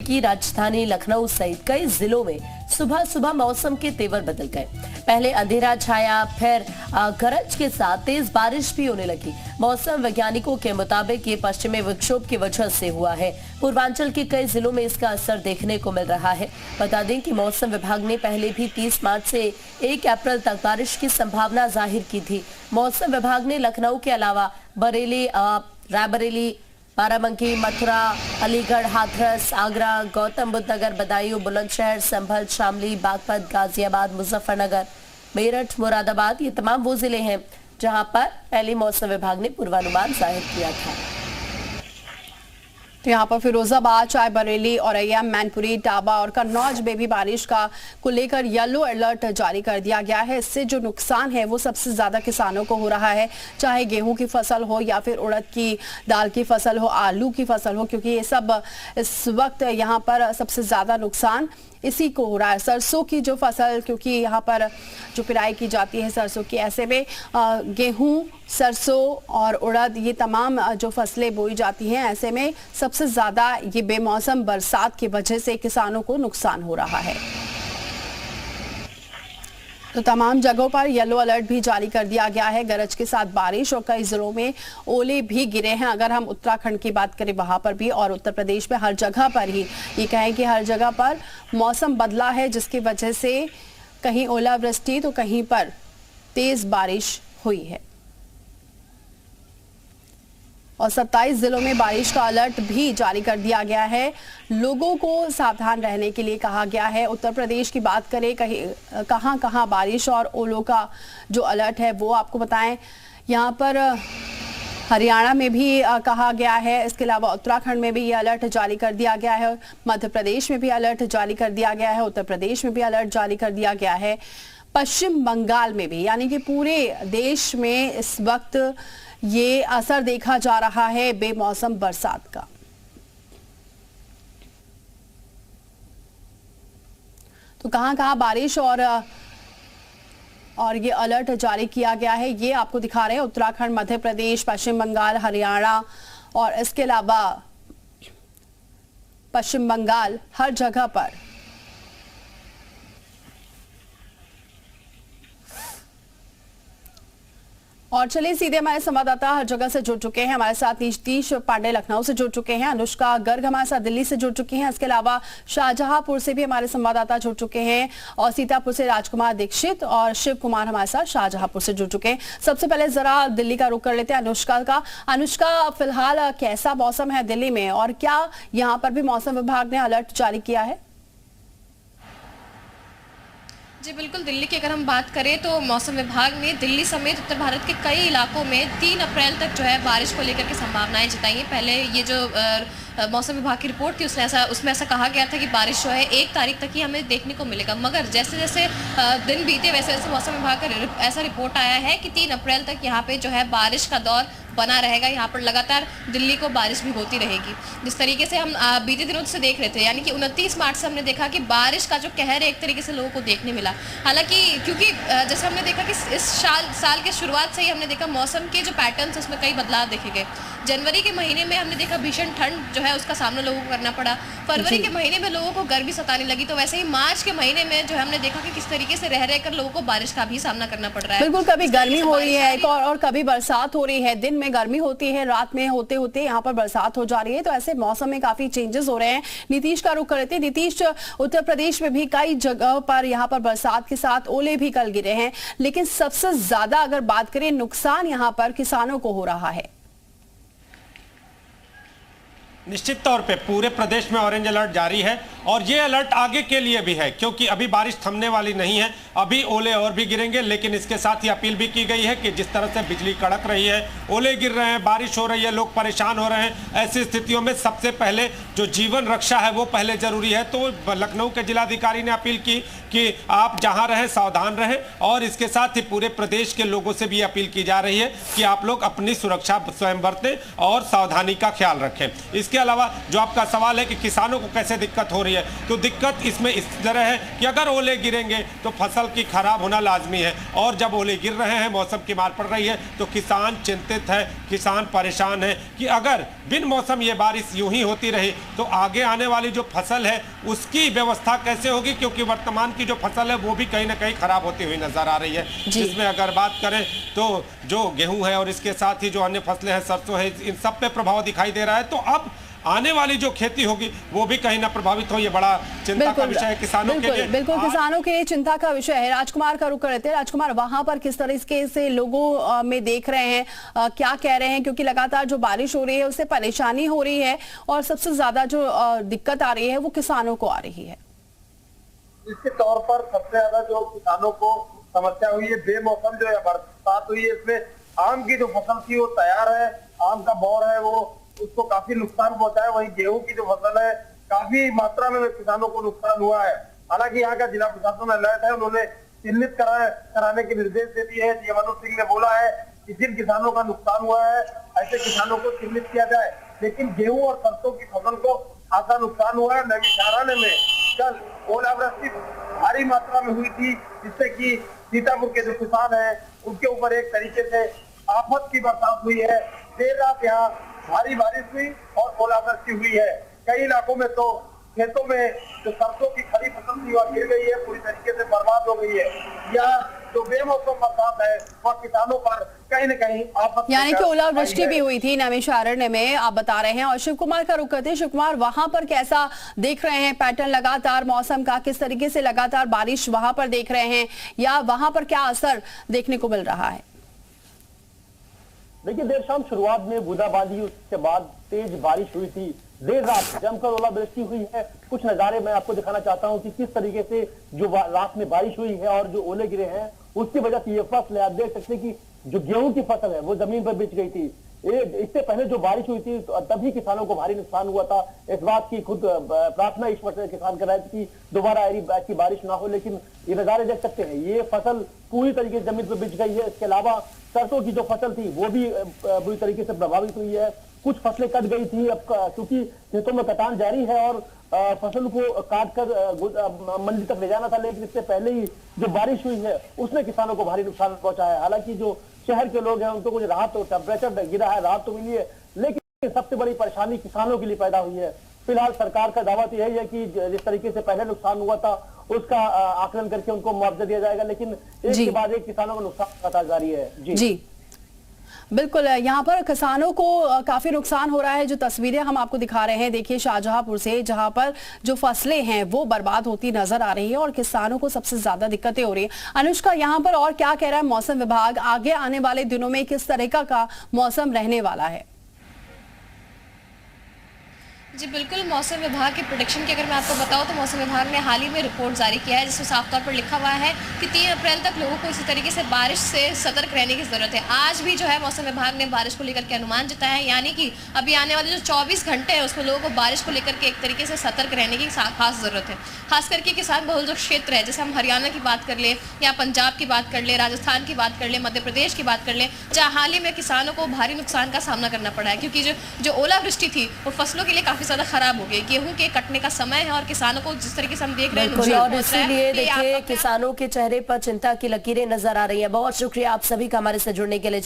की राजधानी लखनऊ सहित कई जिलों में सुबह सुबह मौसम के तेवर बदल गए। पहले अंधेरा छाया, फिर गरज के साथ तेज बारिश भी होने लगी। मौसम वैज्ञानिकों के मुताबिक ये पश्चिमी विक्षोभ की वजह से हुआ है। पूर्वांचल के कई जिलों में इसका असर देखने को मिल रहा है। बता दें कि मौसम विभाग ने पहले भी 30 मार्च से 1 अप्रैल तक बारिश की संभावना जाहिर की थी। मौसम विभाग ने लखनऊ के अलावा बरेली, रायबरेली, बाराबंकी, मथुरा, अलीगढ़, हाथरस, आगरा, गौतम बुद्ध नगर, बदायूं, बुलंदशहर, संभल, शामली, बागपत, गाजियाबाद, मुजफ्फरनगर, मेरठ, मुरादाबाद, ये तमाम वो जिले हैं जहां पर पहले मौसम विभाग ने पूर्वानुमान जाहिर किया था। तो यहाँ पर फिरोजाबाद, रायबरेली, औरैया, मैनपुरी, टाबा और कन्नौज में भी बारिश को लेकर येलो अलर्ट जारी कर दिया गया है। इससे जो नुकसान है वो सबसे ज्यादा किसानों को हो रहा है, चाहे गेहूं की फसल हो या फिर उड़द की दाल की फसल हो, आलू की फसल हो, क्योंकि ये सब इस वक्त यहाँ पर सबसे ज्यादा नुकसान इसी को हो रहा है। सरसों की जो फसल, क्योंकि यहाँ पर जो पिराई की जाती है सरसों की, ऐसे में गेहूं, सरसों और उड़द ये तमाम जो फसलें बोई जाती हैं, ऐसे में सबसे ज्यादा ये बेमौसम बरसात की वजह से किसानों को नुकसान हो रहा है। तो तमाम जगहों पर येलो अलर्ट भी जारी कर दिया गया है। गरज के साथ बारिश और कई जिलों में ओले भी गिरे हैं। अगर हम उत्तराखंड की बात करें वहां पर भी, और उत्तर प्रदेश में हर जगह पर ही ये कहें कि हर जगह पर मौसम बदला है, जिसकी वजह से कहीं ओलावृष्टि तो कहीं पर तेज बारिश हुई है। और 27 जिलों में बारिश का अलर्ट भी जारी कर दिया गया है। लोगों को सावधान रहने के लिए कहा गया है। उत्तर प्रदेश की बात करें, कहां बारिश और ओलों का जो अलर्ट है वो आपको बताएं। यहाँ पर हरियाणा में भी कहा गया है, इसके अलावा उत्तराखंड में भी ये अलर्ट जारी कर दिया गया है। मध्य प्रदेश में भी अलर्ट जारी कर दिया गया है। उत्तर प्रदेश में भी अलर्ट जारी कर दिया गया है। पश्चिम बंगाल में भी, यानी कि पूरे देश में इस वक्त ये असर देखा जा रहा है बेमौसम बरसात का। तो कहां बारिश और ये अलर्ट जारी किया गया है ये आपको दिखा रहे हैं। उत्तराखंड, मध्य प्रदेश, पश्चिम बंगाल, हरियाणा और इसके अलावा पश्चिम बंगाल, हर जगह पर और चलिए सीधे हमारे संवाददाता हर जगह से जुड़ चुके हैं। हमारे साथ नीतीश पांडे लखनऊ से जुड़ चुके हैं, अनुष्का गर्ग हमारे साथ दिल्ली से जुड़ चुकी हैं, इसके अलावा शाहजहांपुर से भी हमारे संवाददाता जुड़ चुके हैं, और सीतापुर से राजकुमार दीक्षित और शिव कुमार हमारे साथ शाहजहांपुर से जुड़ चुके हैं। सबसे पहले जरा दिल्ली का रुख कर लेते हैं अनुष्का का। अनुष्का, फिलहाल कैसा मौसम है दिल्ली में, और क्या यहाँ पर भी मौसम विभाग ने अलर्ट जारी किया है? जी बिल्कुल, दिल्ली की अगर हम बात करें तो मौसम विभाग ने दिल्ली समेत उत्तर भारत के कई इलाकों में 3 अप्रैल तक जो है बारिश को लेकर के संभावनाएं जताई हैं। पहले ये जो मौसम विभाग की रिपोर्ट थी उसमें ऐसा कहा गया था कि बारिश जो है 1 तारीख तक ही हमें देखने को मिलेगा, मगर जैसे जैसे दिन बीते वैसे वैसे मौसम विभाग का ऐसा रिपोर्ट आया है कि 3 अप्रैल तक यहाँ पे जो है बारिश का दौर बना रहेगा। यहाँ पर लगातार दिल्ली को बारिश भी होती रहेगी। जिस तरीके से हम बीते दिनों से देख रहे थे, यानी कि 29 मार्च से हमने देखा कि बारिश का जो कहर है एक तरीके से लोगों को देखने मिला। हालांकि क्योंकि जैसे हमने देखा कि इस साल के शुरुआत से ही हमने देखा मौसम के जो पैटर्न्स उसमें कई बदलाव देखे गए। जनवरी के महीने में हमने देखा भीषण ठंड जो है उसका सामना लोगों को करना पड़ा। फरवरी के महीने में लोगों को गर्मी सताने लगी, तो वैसे ही मार्च के महीने में जो है हमने देखा कि किस तरीके से रह रहकर लोगों को बारिश का भी सामना करना पड़ रहा है। बिल्कुल, कभी गर्मी हो रही है और कभी बरसात हो रही है। दिन में गर्मी होती है, रात में होते होते यहाँ पर बरसात हो जा रही है। तो ऐसे मौसम में काफी चेंजेस हो रहे हैं। नीतीश का रुख करते हैं। नीतीश, उत्तर प्रदेश में भी कई जगह पर यहाँ पर बरसात के साथ ओले भी कल गिरे हैं, लेकिन सबसे ज्यादा अगर बात करें नुकसान यहाँ पर किसानों को हो रहा है। निश्चित तौर पे पूरे प्रदेश में ऑरेंज अलर्ट जारी है, और ये अलर्ट आगे के लिए भी है, क्योंकि अभी बारिश थमने वाली नहीं है। अभी ओले और भी गिरेंगे, लेकिन इसके साथ ही अपील भी की गई है कि जिस तरह से बिजली कड़क रही है, ओले गिर रहे हैं, बारिश हो रही है, लोग परेशान हो रहे हैं, ऐसी स्थितियों में सबसे पहले जो जीवन रक्षा है वो पहले जरूरी है। तो लखनऊ के जिलाधिकारी ने अपील की कि आप जहां रहे सावधान रहें और इसके साथ ही पूरे प्रदेश के लोगों से भी अपील की जा रही है कि आप लोग अपनी सुरक्षा स्वयं बरतें और सावधानी का ख्याल रखें। इसके अलावा जो आपका सवाल है कि किसानों को कैसे दिक्कत हो रही है, तो दिक्कत इसमें इस तरह है कि अगर ओले गिरेंगे तो फसल की खराब होना लाजमी है, और जब ओले गिर रहे हैं, मौसम की मार पड़ रही है, तो किसान चिंतित है, किसान परेशान है कि अगर बिन मौसम ये बारिश यूं ही होती रही तो आगे आने वाली जो फसल है उसकी व्यवस्था कैसे होगी, क्योंकि वर्तमान की जो फसल है वो भी कहीं ना कहीं खराब होती हुई नजर आ रही है। जिसमें अगर बात करें तो जो गेहूं है और इसके साथ ही जो अन्य फसलें हैं, सरसों है, इन सब पे प्रभाव दिखाई दे रहा है। तो अब आने वाली जो खेती होगी वो भी कहीं ना प्रभावित हो, ये बड़ा चिंता का विषय है किसानों के लिए। बिल्कुल किसानों के लिए चिंता का विषय है। राजकुमार का रुख करते हैं। राजकुमार, वहां पर किस तरीके से लोगों में देख रहे हैं, क्या कह रहे हैं, क्योंकि लगातार जो बारिश हो रही है उससे परेशानी हो रही है और सबसे ज्यादा जो दिक्कत आ रही है वो किसानों को आ रही है। इसके तौर पर सबसे ज्यादा जो किसानों को समस्या हुई है, बेमौसम जो है बरसात हुई है, इसमें आम की जो फसल थी वो तैयार है, आम का बौर है वो उसको काफी नुकसान पहुंचा है। वहीं गेहूं की जो फसल है काफी मात्रा में किसानों को नुकसान हुआ है। हालांकि यहाँ का जिला प्रशासन अलर्ट है, उन्होंने चिन्हित कराने के निर्देश दे दिए हैं। डीएम अनुज सिंह ने बोला है कि जिन किसानों का नुकसान हुआ है ऐसे किसानों को चिन्हित किया जाए। लेकिन गेहूं और सरसों की फसल को खासा नुकसान हुआ है। नवीशाराने में कल ओलावृष्टि भारी मात्रा में हुई थी, जिससे कि सीतापुर के जो किसान हैं उनके ऊपर एक तरीके से आफत की बरसात हुई है। देर रात यहाँ भारी बारिश हुई और ओलावृष्टि हुई है। कई इलाकों में तो खेतों में जो सरसों की खड़ी फसल थी वह गिर गई है, पूरी तरीके से बर्बाद हो गई है। यह जो बेमौसम बरसात है वह किसानों पर कहीं न कहीं आफत, यानी कि ओलावृष्टि भी हुई थी नैमिषारण्य में, आप बता रहे हैं। और शिव कुमार का रुख करते हैं। शिव कुमार, वहां पर कैसा देख रहे हैं पैटर्न लगातार मौसम का, किस तरीके से लगातार बारिश वहां पर देख रहे हैं, या वहां पर क्या असर देखने को मिल रहा है? देखिए, देर शाम शुरुआत में बूंदाबांदी, उसके बाद तेज बारिश हुई थी। देर रात जमकर ओलावृष्टि हुई है। कुछ नजारे मैं आपको दिखाना चाहता हूं कि किस तरीके से जो रात में बारिश हुई है और जो ओले गिरे हैं उसकी वजह से ये फसल है। आप देख सकते हैं कि जो गेहूं की फसल है वो जमीन पर बिछ गई थी। इससे पहले जो बारिश हुई थी तो तभी किसानों को भारी नुकसान हुआ था। इस बात की खुद प्रार्थना ईश्वर से किसान कर रहे थे कि दोबारा ऐसी बारिश ना हो, लेकिन ये नजारे देख सकते हैं, ये फसल पूरी तरीके से जमीन पर बिछ गई है। इसके अलावा सरसों की जो फसल थी वो भी बुरी तरीके से प्रभावित हुई है। कुछ फसलें कट गई थी, अब क्योंकि खेतों में कटान जारी है और फसल को काट कर मंडी तक ले जाना था, लेकिन इससे पहले ही जो बारिश हुई है उसने किसानों को भारी नुकसान पहुंचा है। हालांकि जो शहर के लोग हैं उनको कुछ राहत, तो टेम्परेचर गिरा है, राहत तो मिली है, लेकिन सबसे बड़ी परेशानी किसानों के लिए पैदा हुई है। फिलहाल सरकार का दावा तो यही है कि जिस तरीके से पहले नुकसान हुआ था उसका आकलन करके उनको मुआवजा दिया जाएगा, लेकिन एक के बाद एक किसानों को नुकसान लगातार जारी है। जी बिल्कुल, यहाँ पर किसानों को काफी नुकसान हो रहा है। जो तस्वीरें हम आपको दिखा रहे हैं, देखिए शाहजहांपुर से, जहां पर जो फसलें हैं वो बर्बाद होती नजर आ रही है और किसानों को सबसे ज्यादा दिक्कतें हो रही है। अनुष्का, यहाँ पर और क्या कह रहा है मौसम विभाग, आगे आने वाले दिनों में किस तरह का मौसम रहने वाला है? जी बिल्कुल, मौसम विभाग के प्रेडिक्शन की अगर मैं आपको बताऊं तो मौसम विभाग ने हाल ही में रिपोर्ट जारी किया है, जिसमें साफ तौर पर लिखा हुआ है कि 3 अप्रैल तक लोगों को इसी तरीके से बारिश से सतर्क रहने की ज़रूरत है। आज भी जो है मौसम विभाग ने बारिश को लेकर के अनुमान जताया है, यानी कि अभी आने वाले जो 24 घंटे हैं उसमें लोगों को बारिश को लेकर के एक तरीके से सतर्क रहने की खास ज़रूरत है। खास करके किसान बहुल जो क्षेत्र है, जैसे हम हरियाणा की बात कर ले या पंजाब की बात कर ले, राजस्थान की बात कर ले, मध्य प्रदेश की बात कर ले, जहाँ हाल ही में किसानों को भारी नुकसान का सामना करना पड़ा है, क्योंकि जो ओलावृष्टि थी वो फसलों के लिए काफ़ी ज़्यादा खराब हो गई। गेहूं के कटने का समय है और किसानों को जिस तरीके से हम देख रहे हैं, और इसीलिए देखिए किसानों के चेहरे पर चिंता की लकीरें नजर आ रही है। बहुत शुक्रिया आप सभी का हमारे से जुड़ने के लिए।